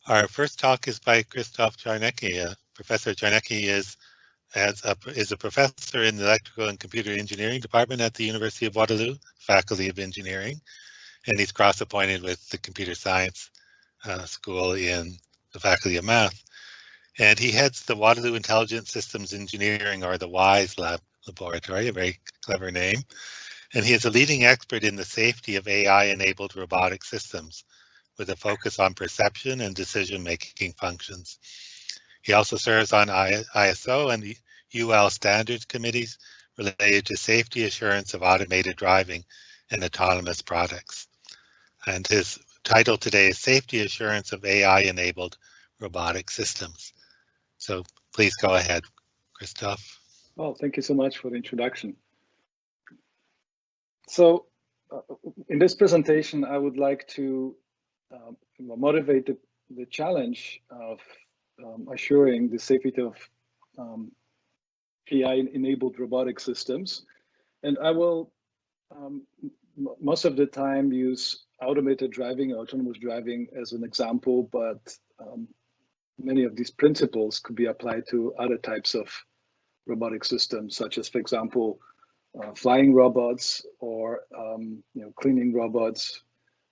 Our first talk is by Krzysztof Czarnecki. Professor Czarnecki is a professor in the Electrical and Computer Engineering Department at the University of Waterloo, Faculty of Engineering, and he's cross-appointed with the Computer Science School in the Faculty of Math. And he heads the Waterloo Intelligent Systems Engineering, or the WISE laboratory, a very clever name. And he is a leading expert in the safety of AI-enabled robotic systems, with a focus on perception and decision-making functions. He also serves on ISO and UL standards committees related to safety assurance of automated driving and autonomous products. And his title today is Safety Assurance of AI-Enabled Robotic Systems. So please go ahead, Krzysztof. Well, thank you so much for the introduction. So in this presentation, I would like to motivate the challenge of assuring the safety of AI-enabled robotic systems. And I will most of the time use automated driving, autonomous driving as an example, but many of these principles could be applied to other types of robotic systems, such as, for example, flying robots or cleaning robots,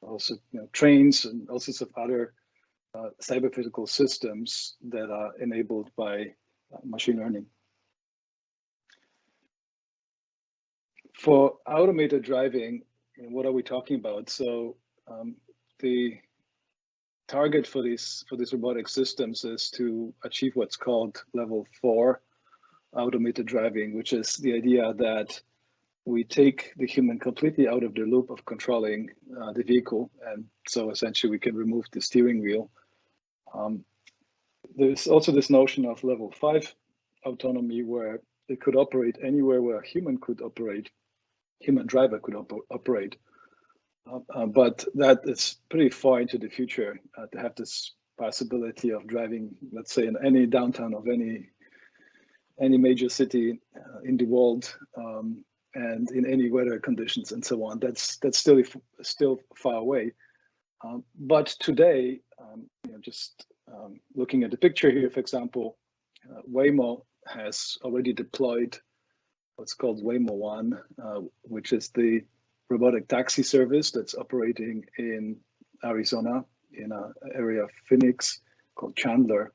also trains and all sorts of other cyber-physical systems that are enabled by machine learning. For automated driving, what are we talking about? So the target for these robotic systems is to achieve what's called level 4 automated driving, which is the idea that we take the human completely out of the loop of controlling the vehicle, and so essentially we can remove the steering wheel. There's also this notion of level 5 autonomy, where it could operate anywhere where a human could operate, human driver could operate. But that is pretty far into the future to have this possibility of driving, let's say, in any downtown of any major city in the world, and in any weather conditions and so on. That's still far away. But today, just looking at the picture here, for example, Waymo has already deployed what's called Waymo One, which is the robotic taxi service that's operating in Arizona, in an area of Phoenix called Chandler.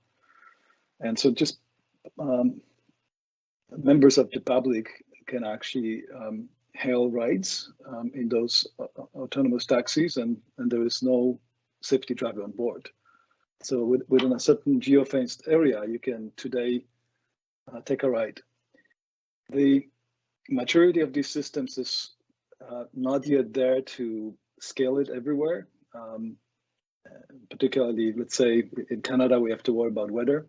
And so just members of the public can actually hail rides in those autonomous taxis, and there is no safety driver on board. So within a certain geofenced area, you can today take a ride. The maturity of these systems is not yet there to scale it everywhere. Particularly, let's say in Canada, we have to worry about weather.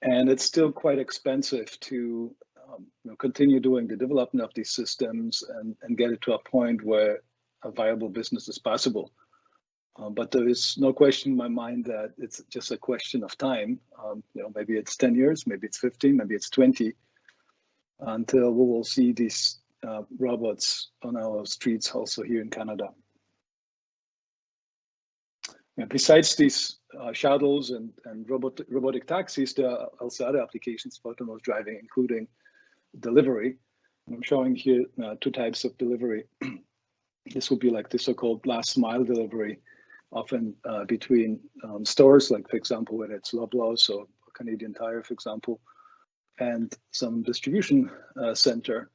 And it's still quite expensive to continue doing the development of these systems and get it to a point where a viable business is possible. But there is no question in my mind that it's just a question of time. Maybe it's 10 years, maybe it's 15, maybe it's 20, until we will see these robots on our streets also here in Canada. And besides these shuttles and robotic taxis, there are also other applications for autonomous driving, including delivery. I'm showing here two types of delivery. This would be like the so-called last mile delivery, often between stores, like, for example, whether it's Loblaws or Canadian Tire, for example, and some distribution center,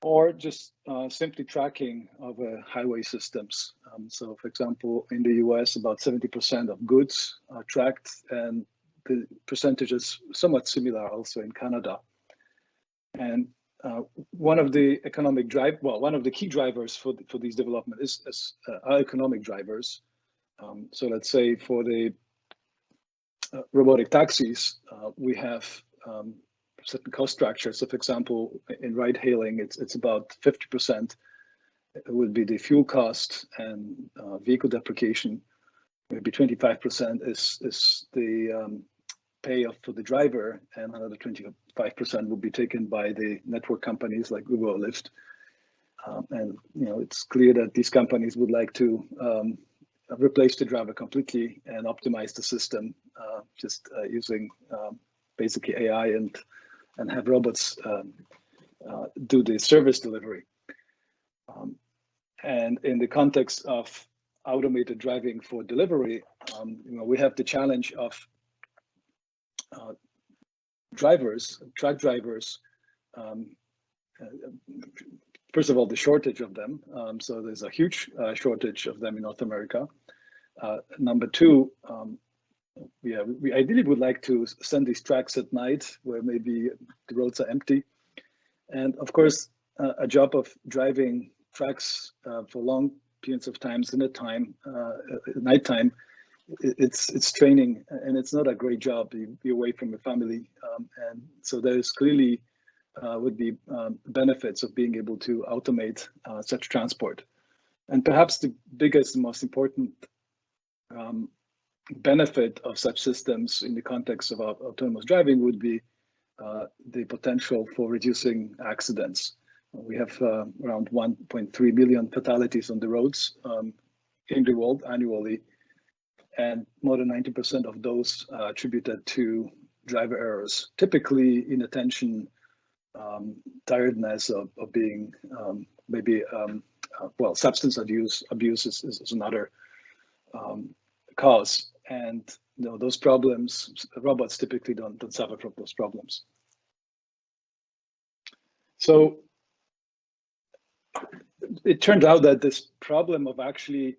or just simply tracking of highway systems. So, for example, in the US, about 70% of goods are tracked, and the percentage is somewhat similar also in Canada. And one of the key drivers for these development are economic drivers. So let's say for the robotic taxis, we have certain cost structures. So, for example, in ride hailing, it's about 50%. It would be the fuel cost and vehicle depreciation. Maybe 25% is the pay for the driver, and another 25% will be taken by the network companies like Uber or Lyft. And it's clear that these companies would like to replace the driver completely and optimize the system just using basically AI and have robots do the service delivery. And in the context of automated driving for delivery, we have the challenge of truck drivers. First of all, the shortage of them. So there's a huge shortage of them in North America. Number two, we ideally would like to send these trucks at night where maybe the roads are empty. And of course, a job of driving trucks for long periods of times in at nighttime, it's training, and it's not a great job. You're away from your family, and so there's clearly would be benefits of being able to automate such transport. And perhaps the biggest and most important benefit of such systems in the context of autonomous driving would be the potential for reducing accidents. We have around 1.3 million fatalities on the roads in the world annually, and more than 90% of those are attributed to driver errors, typically inattention, tiredness, of being maybe well, substance abuse is another cause, and those problems, robots typically don't suffer from those problems. So it turned out that this problem of actually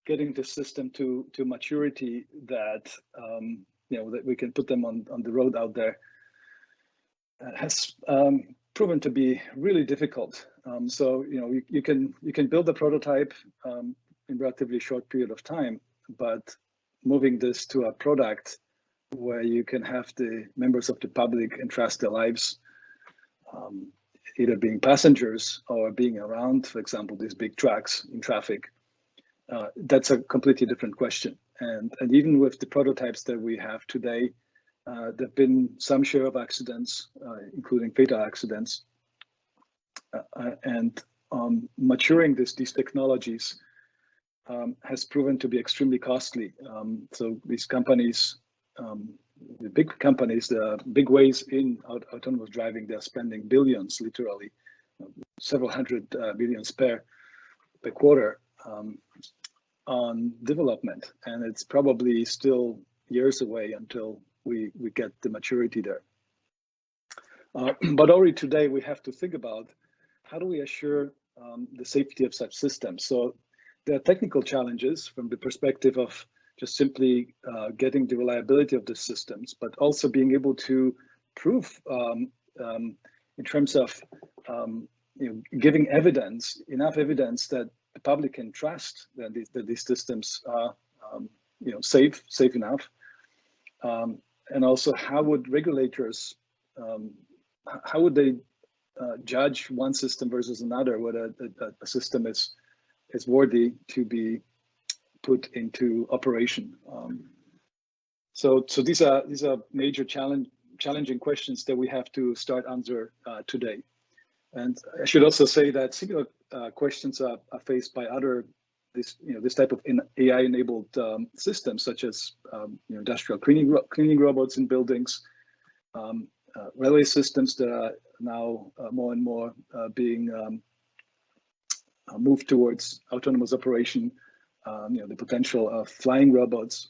getting the system to maturity that that we can put them on the road out there has proven to be really difficult. So you can build a prototype in relatively short period of time, but moving this to a product where you can have the members of the public entrust their lives, either being passengers or being around, for example, these big trucks in traffic, that's a completely different question. And even with the prototypes that we have today, there have been some share of accidents, including fatal accidents, and maturing these technologies has proven to be extremely costly. So these companies, the big companies, the big ways in autonomous driving, they're spending billions, literally, several hundred billions per quarter on development, and it's probably still years away until we get the maturity there. But already today we have to think about how do we assure the safety of such systems. So there are technical challenges from the perspective of just simply getting the reliability of the systems, but also being able to prove in terms of giving evidence, enough evidence that the public can trust that these systems are safe enough. And also, how would regulators, how would they judge one system versus another, whether a system is worthy to be put into operation? So these are major challenging questions that we have to start answer today. And I should also say that similar questions are faced by other this type of AI-enabled systems, such as industrial cleaning robots in buildings, railway systems that are now more and more being moved towards autonomous operation, the potential of flying robots,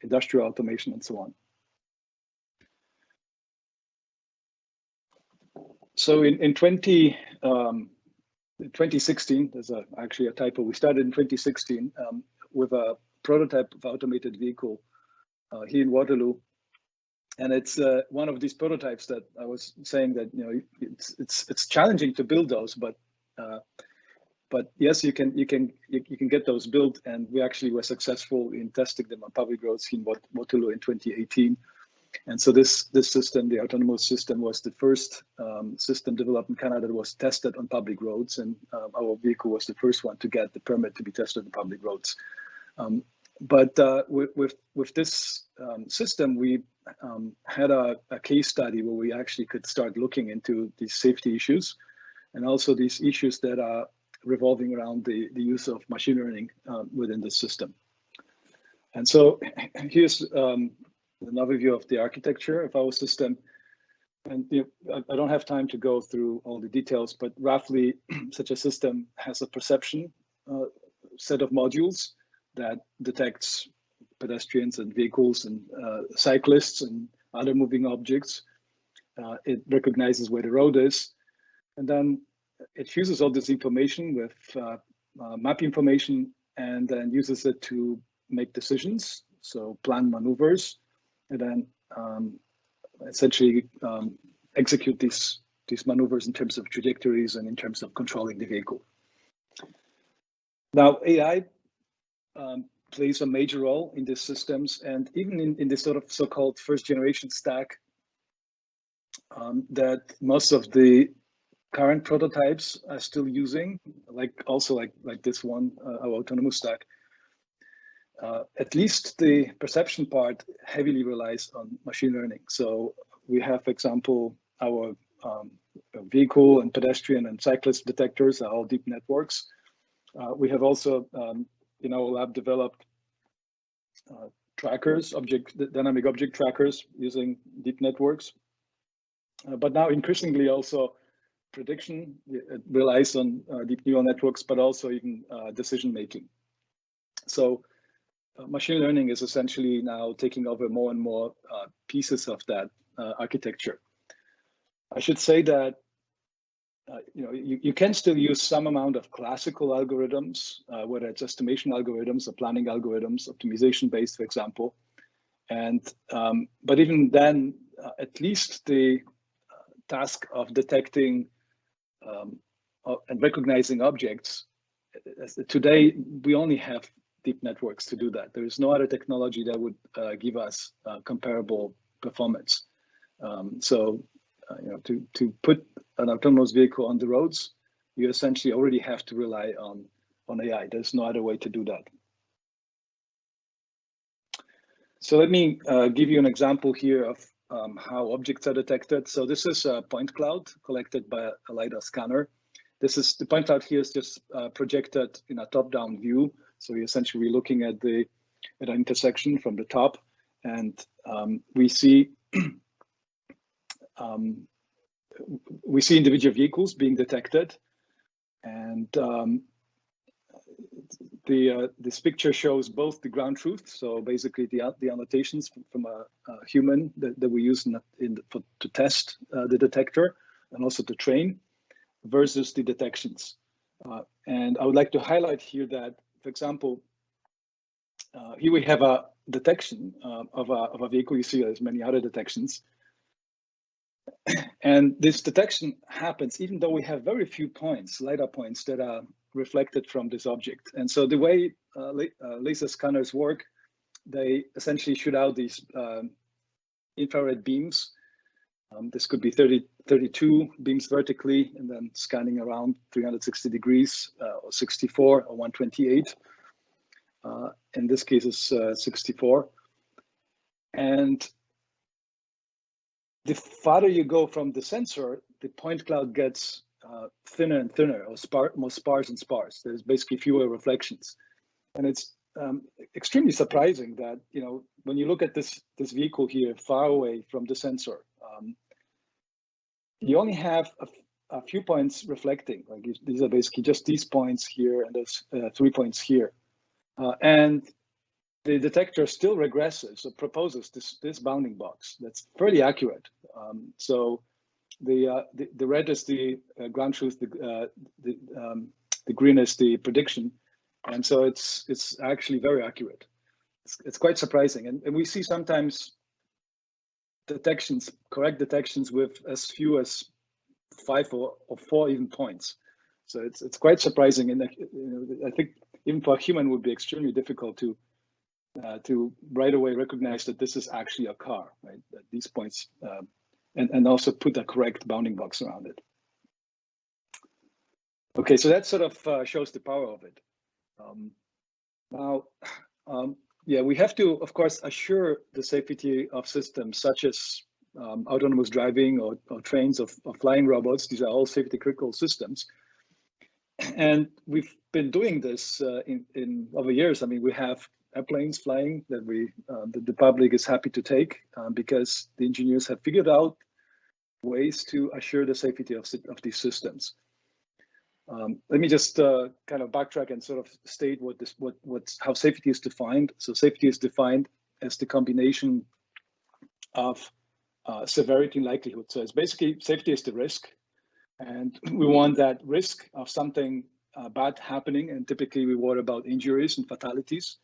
industrial automation, and so on. So in 2016, there's actually a typo. We started in 2016 with a prototype of automated vehicle here in Waterloo, and it's one of these prototypes that I was saying that it's challenging to build those, but yes, you can get those built, and we actually were successful in testing them on public roads in Waterloo in 2018. And so this system, the autonomous system, was the first system developed in Canada that was tested on public roads, and our vehicle was the first one to get the permit to be tested on public roads. But with this system, we had a case study where we actually could start looking into these safety issues, and also these issues that are revolving around the use of machine learning within the system. And so here's an overview of the architecture of our system. And I don't have time to go through all the details, but roughly such a system has a perception set of modules that detects pedestrians and vehicles and cyclists and other moving objects. It recognizes where the road is, and then it fuses all this information with map information and then uses it to make decisions, so plan maneuvers, and then essentially execute these maneuvers in terms of trajectories and in terms of controlling the vehicle. Now, AI plays a major role in these systems, and even in this sort of so-called first-generation stack that most of the current prototypes are still using, like this one, our autonomous stack. At least the perception part heavily relies on machine learning. So we have, for example, our vehicle and pedestrian and cyclist detectors are all deep networks. We have also, in our lab, developed trackers, dynamic object trackers using deep networks. But now increasingly also prediction relies on deep neural networks, but also even decision making. So machine learning is essentially now taking over more and more pieces of that architecture. I should say that you can still use some amount of classical algorithms, whether it's estimation algorithms or planning algorithms, optimization based, for example. And but even then, at least the task of detecting and recognizing objects, today we only have deep networks to do that. There is no other technology that would give us comparable performance. To put an autonomous vehicle on the roads, you essentially already have to rely on AI. There's no other way to do that. So let me give you an example here of how objects are detected. So this is a point cloud collected by a LiDAR scanner. The point cloud here is just projected in a top-down view. So you're essentially looking at an intersection from the top, and we see individual vehicles being detected, and this picture shows both the ground truth, so basically the annotations from a human that we use to test the detector and also to train, versus the detections. And I would like to highlight here that, for example, here we have a detection of a vehicle. You see there's many other detections. And this detection happens even though we have very few points, LiDAR points, that are reflected from this object. And so the way laser scanners work, they essentially shoot out these infrared beams. This could be 32 beams vertically, and then scanning around 360 degrees, or 64 or 128. In this case, it's 64. And the farther you go from the sensor, the point cloud gets thinner and thinner, or more sparse and sparse. There's basically fewer reflections, and it's extremely surprising that when you look at this vehicle here far away from the sensor, you only have a few points reflecting. Like these are basically just these points here, and there's 3 points here, and the detector still regresses, so proposes this bounding box that's fairly accurate. So the red is the ground truth, the green is the prediction, and so it's actually very accurate. It's quite surprising, and we see sometimes correct detections with as few as 5 or 4 even points. So it's quite surprising, and I think even for a human it would be extremely difficult to right away recognize that this is actually a car, right? At these points, and also put a correct bounding box around it. Okay, so that sort of shows the power of it. Yeah, we have to, of course, assure the safety of systems such as autonomous driving or trains of flying robots. These are all safety critical systems. And we've been doing this in over years. I mean, we have airplanes flying that the public is happy to take because the engineers have figured out ways to assure the safety of these systems. Let me just kind of backtrack and sort of state how safety is defined. So safety is defined as the combination of severity and likelihood. So it's basically safety is the risk, and we want that risk of something bad happening, and typically we worry about injuries and fatalities.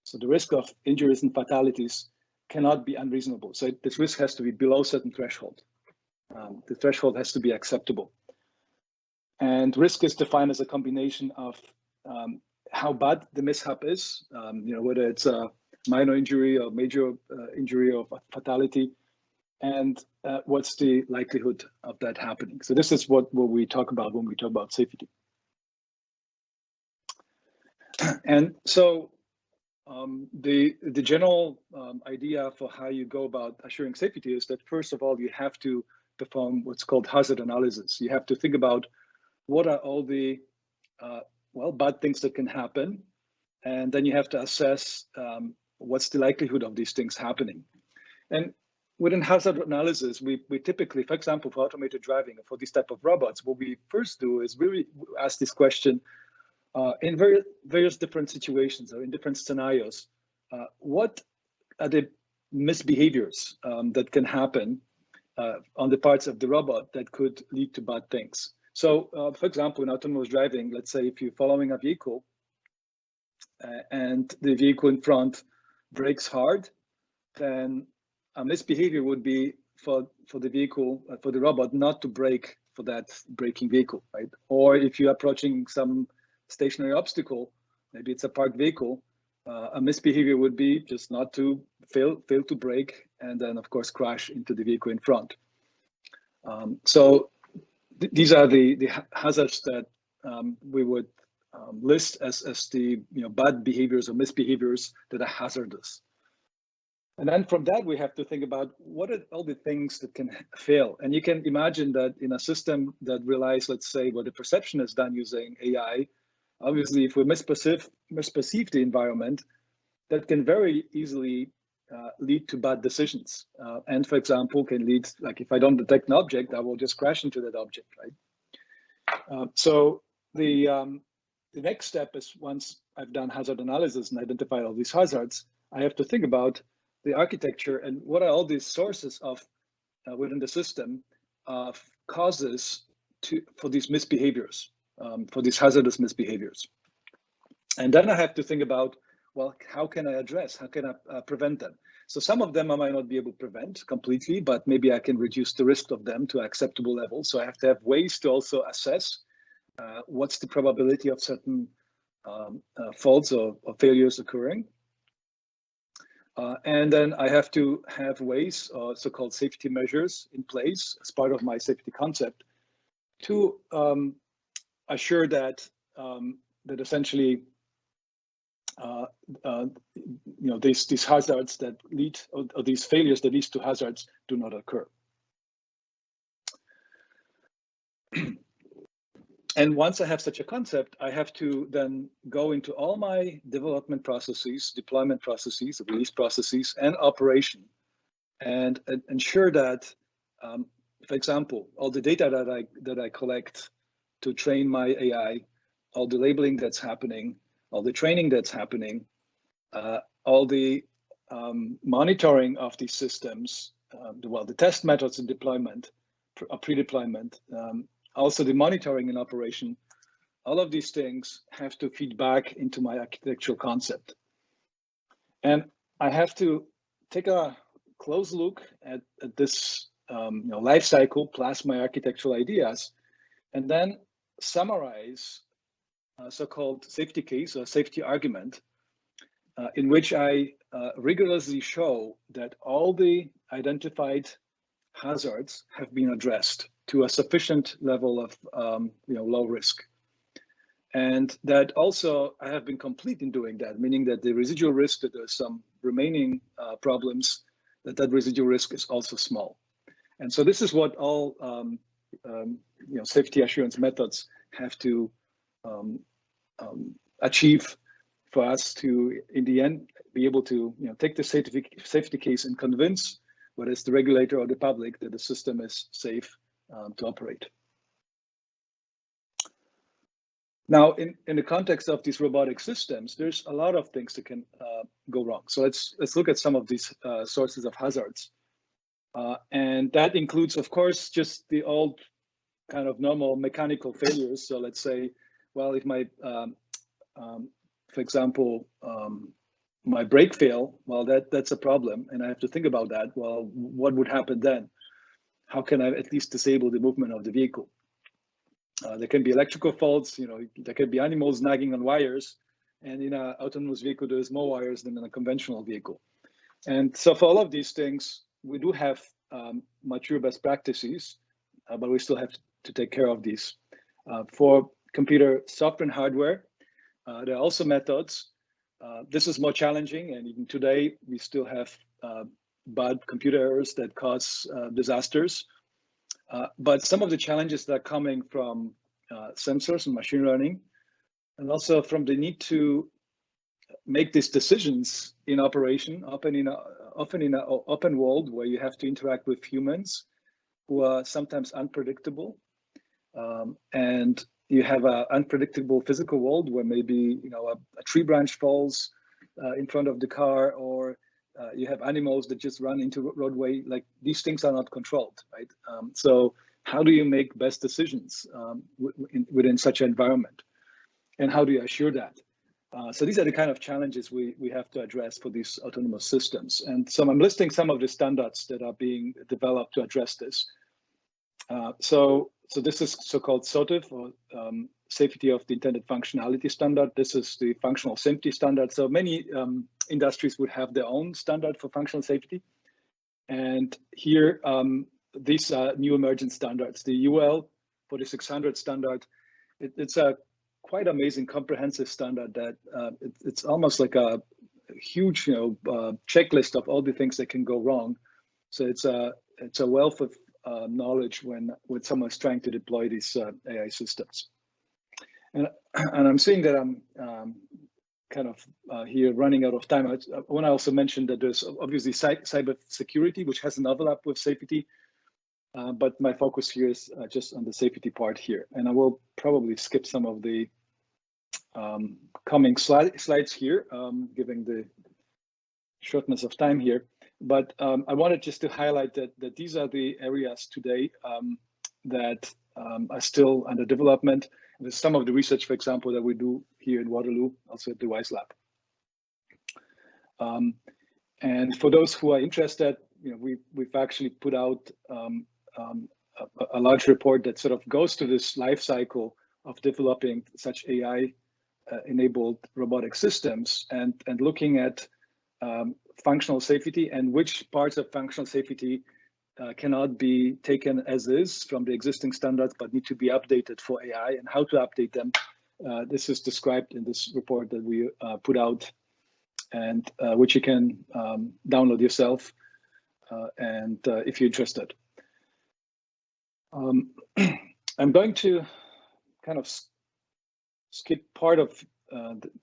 So the risk of injuries and fatalities cannot be unreasonable. So this risk has to be below a certain threshold. The threshold has to be acceptable. And risk is defined as a combination of how bad the mishap is, whether it's a minor injury or major injury or fatality, and what's the likelihood of that happening. So this is what we talk about when we talk about safety. And so the general idea for how you go about assuring safety is that, first of all, you have to perform what's called hazard analysis. You have to think about what are all the bad things that can happen, and then you have to assess what's the likelihood of these things happening. And within hazard analysis, we typically, for example, for automated driving, for these type of robots, what we first do is really ask this question in various different situations or in different scenarios. What are the misbehaviors that can happen on the parts of the robot that could lead to bad things? So, for example, in autonomous driving, let's say if you're following a vehicle and the vehicle in front brakes hard, then a misbehavior would be for the vehicle, for the robot, not to brake for that braking vehicle, right? Or if you're approaching some stationary obstacle, maybe it's a parked vehicle, a misbehavior would be just not to fail to brake and then, of course, crash into the vehicle in front. These are the hazards that we would list as the bad behaviors or misbehaviors that are hazardous. And then from that, we have to think about what are all the things that can fail. And you can imagine that in a system that relies, let's say, where the perception is done using AI, obviously, if we misperceive the environment, that can very easily lead to bad decisions. And for example, can lead, like if I don't detect an object, I will just crash into that object, right? So the next step is, once I've done hazard analysis and identified all these hazards, I have to think about the architecture and what are all these sources of within the system of causes for these misbehaviors, for these hazardous misbehaviors. And then I have to think about, well, how can I prevent them? So some of them I might not be able to prevent completely, but maybe I can reduce the risk of them to acceptable levels. So I have to have ways to also assess what's the probability of certain faults or failures occurring. And then I have to have ways, so-called safety measures in place as part of my safety concept to assure that that essentially these hazards that lead, or these failures that lead to hazards, do not occur. And once I have such a concept, I have to then go into all my development processes, deployment processes, release processes, and operation, and ensure that, for example, all the data that I collect to train my AI, all the labeling that's happening, all the training that's happening, all the monitoring of these systems, the test methods and deployment, pre-deployment, also the monitoring and operation, all of these things have to feed back into my architectural concept. And I have to take a close look at this life cycle plus my architectural ideas, and then summarize a so-called safety case or safety argument in which I rigorously show that all the identified hazards have been addressed to a sufficient level of low risk. And that also I have been complete in doing that, meaning that the residual risk that there's some remaining problems, that residual risk is also small. And so this is what all safety assurance methods have to achieve for us to, in the end, be able to take the safety case and convince whether it's the regulator or the public that the system is safe to operate. Now, in the context of these robotic systems, there's a lot of things that can go wrong. So let's look at some of these sources of hazards. And that includes, of course, just the old kind of normal mechanical failures. So let's say, well, if my, for example, my brake fail, well, that's a problem. And I have to think about that. Well, what would happen then? How can I at least disable the movement of the vehicle? There can be electrical faults, there can be animals nagging on wires. And in an autonomous vehicle, there's more wires than in a conventional vehicle. And so for all of these things, we do have mature best practices, but we still have to take care of these. For computer software and hardware, there are also methods. This is more challenging, and even today, we still have bad computer errors that cause disasters. But some of the challenges that are coming from sensors and machine learning, and also from the need to make these decisions in operation, often in an open world where you have to interact with humans who are sometimes unpredictable. And you have an unpredictable physical world where maybe a tree branch falls in front of the car, or you have animals that just run into roadway. Like, these things are not controlled, right? So how do you make best decisions within such an environment? And how do you assure that? So these are the kind of challenges we have to address for these autonomous systems. And so I'm listing some of the standards that are being developed to address this. So this is so-called SOTIF, or Safety of the Intended Functionality Standard. This is the Functional Safety Standard. So many industries would have their own standard for functional safety. And here, these are new emergent standards. The UL 4600 standard, it's a quite amazing comprehensive standard that it's almost like a huge checklist of all the things that can go wrong. So it's a wealth of knowledge when someone's trying to deploy these AI systems. And I'm seeing that I'm kind of here running out of time. I want to also mention that there's obviously cyber security, which has an overlap with safety, but my focus here is just on the safety part here. And I will probably skip some of the coming slides here, given the shortness of time here. But I wanted just to highlight that these are the areas today that are still under development. There's some of the research, for example, that we do here at Waterloo, also at the WISE Lab. And for those who are interested, we've actually put out a large report that sort of goes to this life cycle of developing such AI-enabled robotic systems and looking at functional safety and which parts of functional safety cannot be taken as is from the existing standards, but need to be updated for AI, and how to update them. This is described in this report that we put out, and which you can download yourself, and if you're interested. I'm going to kind of skip part of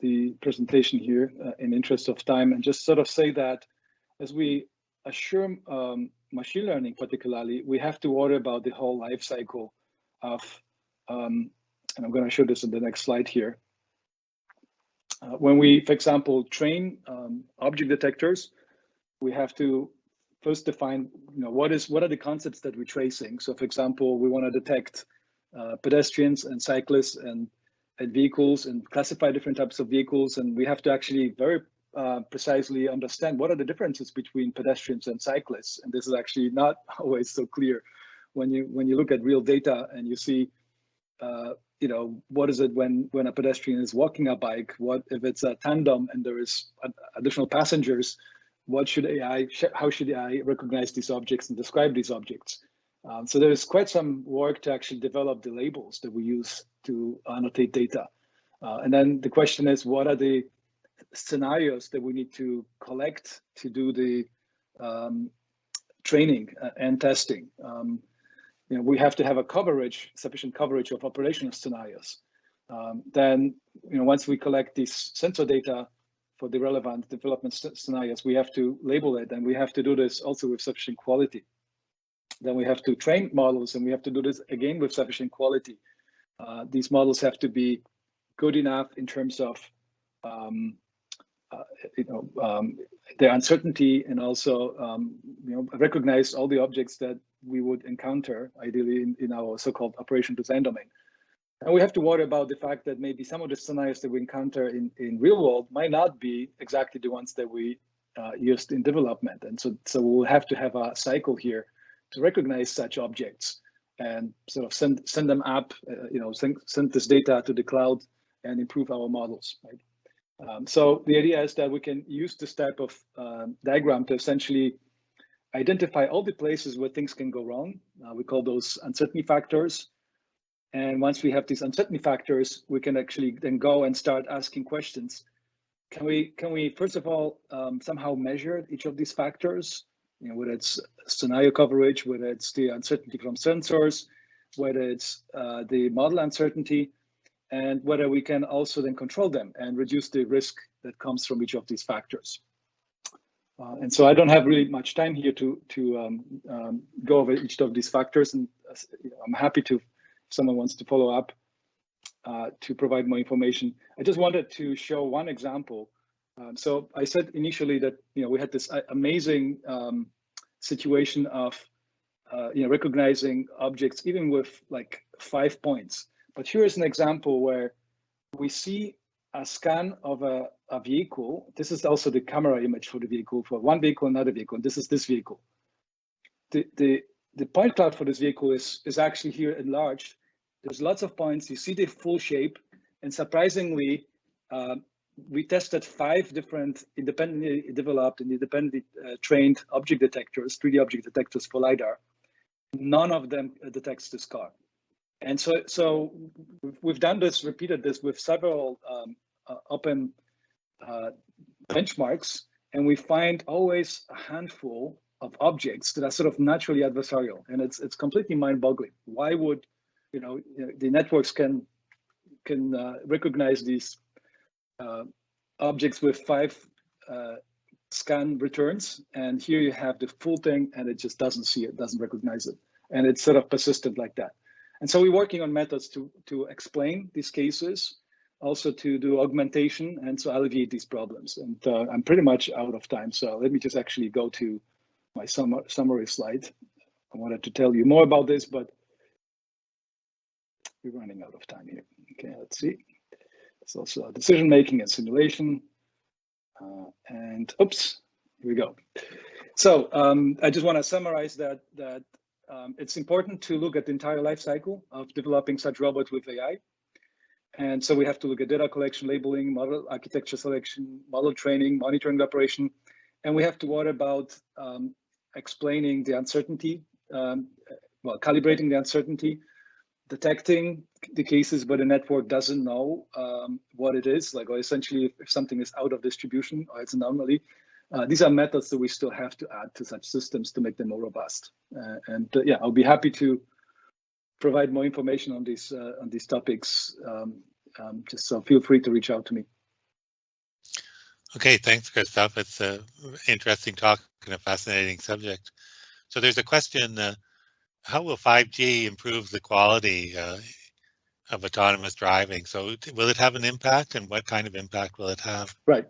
the presentation here in interest of time, and just sort of say that as we assure machine learning particularly, we have to worry about the whole life cycle of, and I'm going to show this in the next slide here. When we, for example, train object detectors, we have to first define, what are the concepts that we're tracing. So for example, we want to detect pedestrians and cyclists and vehicles and classify different types of vehicles. And we have to actually very precisely understand what are the differences between pedestrians and cyclists. And this is actually not always so clear when you look at real data and you see, what is it when a pedestrian is walking a bike? What if it's a tandem and there is additional passengers? How should AI recognize these objects and describe these objects? So there is quite some work to actually develop the labels that we use to annotate data. And then the question is, what are the scenarios that we need to collect to do the training and testing? We have to have sufficient coverage of operational scenarios. Then, once we collect this sensor data for the relevant development scenarios, we have to label it, and we have to do this also with sufficient quality. Then we have to train models, and we have to do this again with sufficient quality. These models have to be good enough in terms of their uncertainty, and also recognize all the objects that we would encounter ideally in our so-called operation design domain. And we have to worry about the fact that maybe some of the scenarios that we encounter in real world might not be exactly the ones that we used in development. And so we'll have to have a cycle here to recognize such objects and sort of send them up, send this data to the cloud and improve our models, right? So the idea is that we can use this type of diagram to essentially identify all the places where things can go wrong. We call those uncertainty factors. And once we have these uncertainty factors, we can actually then go and start asking questions. Can we first of all somehow measure each of these factors? Whether it's scenario coverage, whether it's the uncertainty from sensors, whether it's the model uncertainty, and whether we can also then control them and reduce the risk that comes from each of these factors. And so I don't have really much time here to go over each of these factors, and I'm happy to, if someone wants to follow up, to provide more information. I just wanted to show one example. So I said initially that we had this amazing situation of recognizing objects even with like 5 points. But here is an example where we see a scan of a vehicle. This is also the camera image for the vehicle, for one vehicle, another vehicle, and this is this vehicle. The point cloud for this vehicle is actually here enlarged. There's lots of points. You see the full shape, and surprisingly, we tested 5 different independently developed and independently trained object detectors, 3D object detectors for LiDAR. None of them detects this car. And so we've done this, repeated this with several open benchmarks, and we find always a handful of objects that are sort of naturally adversarial, and it's completely mind-boggling. Why would the networks can recognize these objects with 5 scan returns, and here you have the full thing, and it just doesn't see it, doesn't recognize it, and it's sort of persistent like that. And so we're working on methods to explain these cases, also to do augmentation, and so alleviate these problems. And I'm pretty much out of time, so let me just actually go to my summary slide. I wanted to tell you more about this, but we're running out of time here. Okay, let's see. It's also decision making and simulation. And oops, here we go. So I just want to summarize that it's important to look at the entire life cycle of developing such robots with AI. And so we have to look at data collection, labeling, model architecture selection, model training, monitoring the operation. And we have to worry about explaining the uncertainty, calibrating the uncertainty, detecting the cases where the network doesn't know what it is, or essentially if something is out of distribution or it's an anomaly. These are methods that we still have to add to such systems to make them more robust. Yeah, I'll be happy to provide more information on these topics. Just so feel free to reach out to me. Okay, thanks, Krzysztof. It's an interesting talk and a fascinating subject. So there's a question, how will 5G improve the quality of autonomous driving? So will it have an impact, and what kind of impact will it have? Right.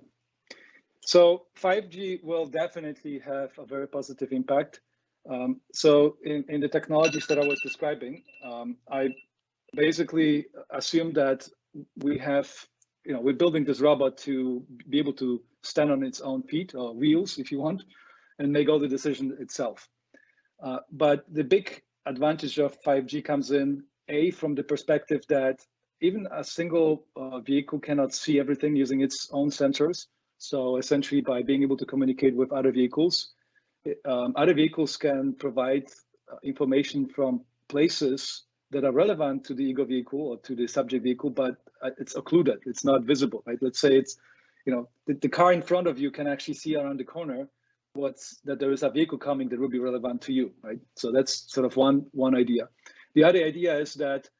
So 5G will definitely have a very positive impact. So in the technologies that I was describing, I basically assume that we're building this robot to be able to stand on its own feet, or wheels if you want, and make all the decision itself. But the big advantage of 5G comes in, from the perspective that even a single vehicle cannot see everything using its own sensors. So essentially, by being able to communicate with other vehicles can provide information from places that are relevant to the ego vehicle or to the subject vehicle, but it's occluded, it's not visible, right? Let's say it's, the car in front of you can actually see around the corner that there is a vehicle coming that will be relevant to you, right? So that's sort of one idea. The other idea is that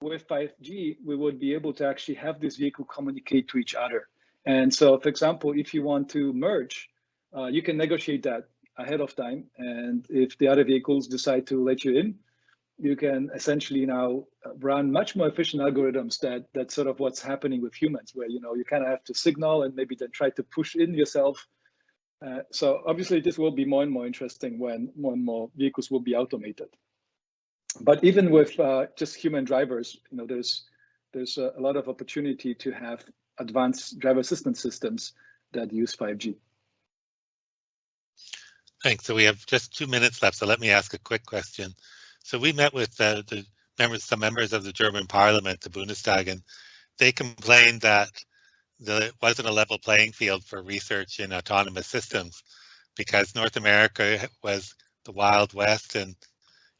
with 5G, we would be able to actually have this vehicle communicate to each other. And so, for example, if you want to merge, you can negotiate that ahead of time. And if the other vehicles decide to let you in, you can essentially now run much more efficient algorithms that's sort of what's happening with humans, where you kind of have to signal and maybe then try to push in yourself. So obviously this will be more and more interesting when more and more vehicles will be automated. But even with just human drivers, there's a lot of opportunity to have advanced driver assistance systems that use 5G. Thanks. So we have just 2 minutes left. So let me ask a quick question. So we met with some members of the German Parliament, the Bundestag, and they complained that there wasn't a level playing field for research in autonomous systems because North America was the Wild West and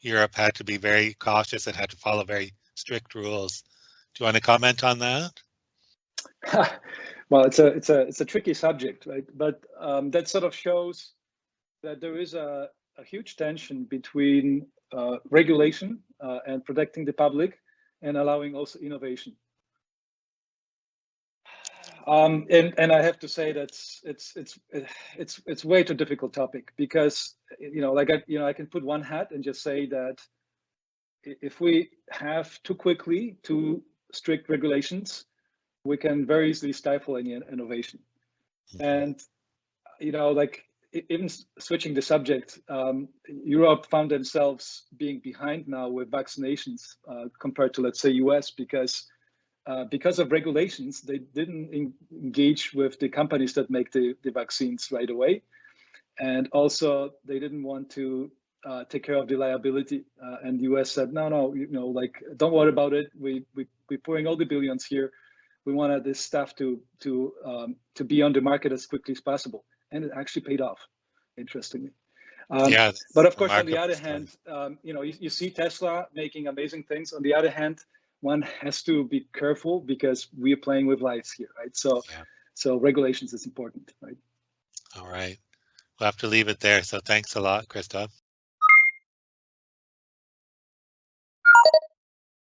Europe had to be very cautious and had to follow very strict rules. Do you want to comment on that? Well, it's a tricky subject, right? But that sort of shows that there is a huge tension between regulation and protecting the public and allowing also innovation. And I have to say that it's way too difficult topic because I can put one hat and just say that if we have too quickly too strict regulations, we can very easily stifle any innovation. And even switching the subject, Europe found themselves being behind now with vaccinations compared to, let's say, US, because of regulations, they didn't engage with the companies that make the vaccines right away. And also they didn't want to take care of the liability. And the US said, no, don't worry about it. We're pouring all the billions here. We wanted this stuff to be on the market as quickly as possible. And it actually paid off, interestingly. Yeah, but of course, on the other hand, you see Tesla making amazing things. On the other hand, one has to be careful because we're playing with lives here, right? So regulations is important, right? All right. We'll have to leave it there. So thanks a lot, Krzysztof.